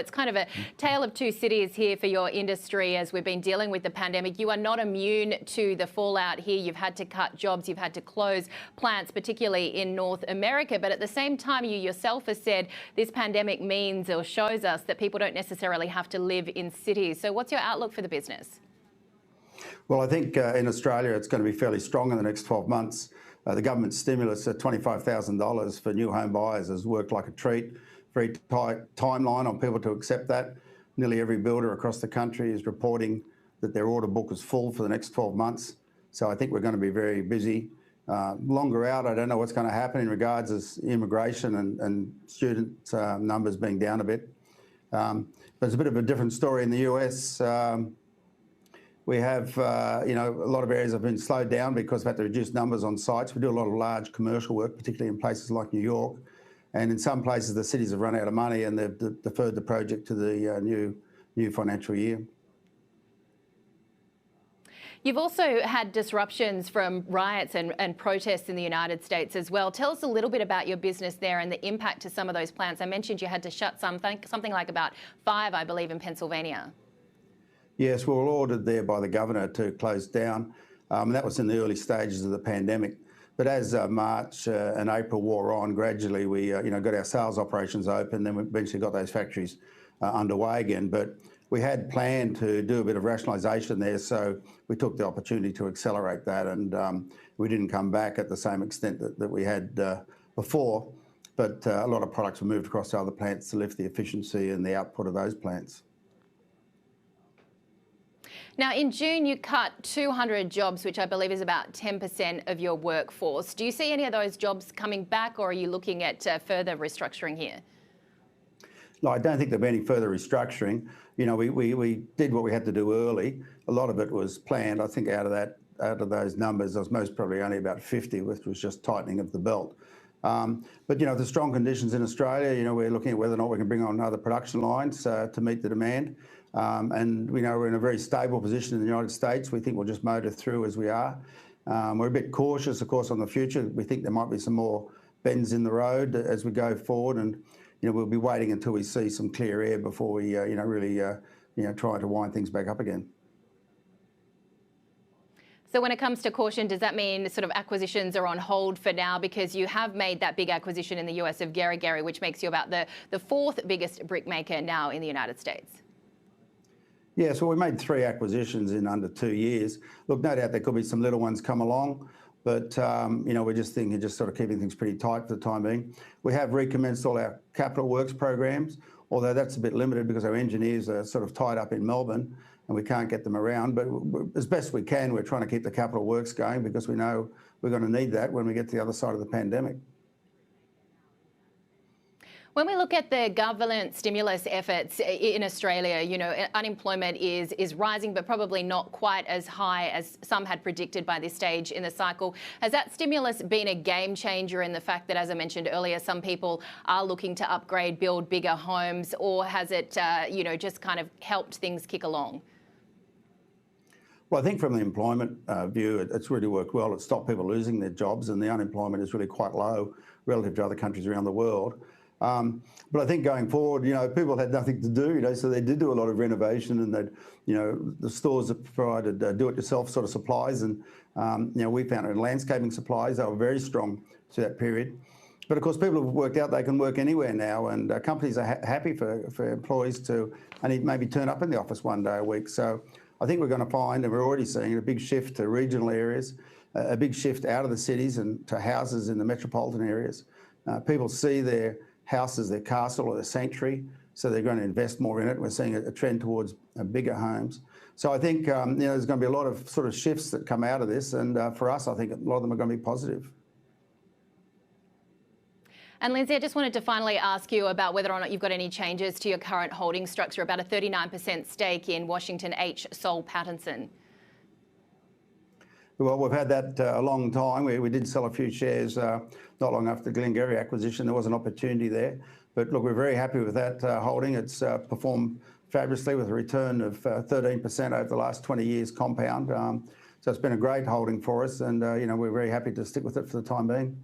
It's kind of a tale of two cities here for your industry as we've been dealing with the pandemic. You are not immune to the fallout here. You've had to cut jobs, you've had to close plants, particularly in North America. But at the same time, you yourself have said this pandemic means or shows us that people don't necessarily have to live in cities. So what's your outlook for the business? Well, I think in Australia it's going to be fairly strong in the next 12 months. The government stimulus at $25,000 for new home buyers has worked like a treat. Very tight timeline on people to accept that. Nearly every builder across the country is reporting that their order book is full for the next 12 months. So I think we're going to be very busy. Longer out, I don't know what's going to happen in regards to immigration and student numbers being down a bit. But it's a bit of a different story in the US. We have, a lot of areas have been slowed down because we've had to reduce numbers on sites. We do a lot of large commercial work, particularly in places like New York. And in some places, the cities have run out of money and they've deferred the project to the new financial year. You've also had disruptions from riots and protests in the United States as well. Tell us a little bit about your business there and the impact to some of those plants. I mentioned you had to shut something like about 5, I believe, in Pennsylvania. Yes, we were ordered there by the governor to close down. That was in the early stages of the pandemic. But as March and April wore on, gradually we got our sales operations open, then we eventually got those factories underway again. But we had planned to do a bit of rationalisation there, so we took the opportunity to accelerate that, and we didn't come back at the same extent that we had before. But a lot of products were moved across to other plants to lift the efficiency and the output of those plants. Now, in June, you cut 200 jobs, which I believe is about 10% of your workforce. Do you see any of those jobs coming back, or are you looking at further restructuring here? No, I don't think there'll be any further restructuring. We did what we had to do early. A lot of it was planned. I think out of those numbers, there was most probably only about 50, which was just tightening of the belt. But the strong conditions in Australia, we're looking at whether or not we can bring on other production lines to meet the demand. And we know we're in a very stable position in the United States. We think we'll just motor through as we are. We're a bit cautious, of course, on the future. We think there might be some more bends in the road as we go forward, and we'll be waiting until we see some clear air before we, really, try to wind things back up again. So when it comes to caution, does that mean sort of acquisitions are on hold for now because you have made that big acquisition in the US of Gary Gary, which makes you about the 4th biggest brick maker now in the United States? Yeah, so we made 3 acquisitions in under 2 years. Look, no doubt there could be some little ones come along, but, we're just thinking just sort of keeping things pretty tight for the time being. We have recommenced all our capital works programs, although that's a bit limited because our engineers are sort of tied up in Melbourne and we can't get them around. But as best we can, we're trying to keep the capital works going because we know we're going to need that when we get to the other side of the pandemic. When we look at the government stimulus efforts in Australia, unemployment is rising, but probably not quite as high as some had predicted by this stage in the cycle. Has that stimulus been a game changer in the fact that, as I mentioned earlier, some people are looking to upgrade, build bigger homes, or has it, just kind of helped things kick along? Well, I think from the employment view, it's really worked well. It's stopped people losing their jobs, and the unemployment is really quite low relative to other countries around the world. But I think going forward, people had nothing to do, so they did do a lot of renovation, and the stores that provided do-it-yourself sort of supplies, and we found it in landscaping supplies. They were very strong through that period. But of course, people have worked out they can work anywhere now, and companies are happy for employees to only maybe turn up in the office one day a week. So I think we're going to find, and we're already seeing, a big shift to regional areas, a big shift out of the cities and to houses in the metropolitan areas. People see their houses, their castle or their sanctuary, so they're going to invest more in it. We're seeing a trend towards bigger homes. So I think there's going to be a lot of sort of shifts that come out of this, and for us, I think a lot of them are going to be positive. And Lindsay, I just wanted to finally ask you about whether or not you've got any changes to your current holding structure, about a 39% stake in Washington H. Soul Pattinson. Well, we've had that a long time. We did sell a few shares not long after the Glengarry acquisition. There was an opportunity there. But look, we're very happy with that holding. It's performed fabulously with a return of 13% over the last 20 years compound. So it's been a great holding for us, and we're very happy to stick with it for the time being.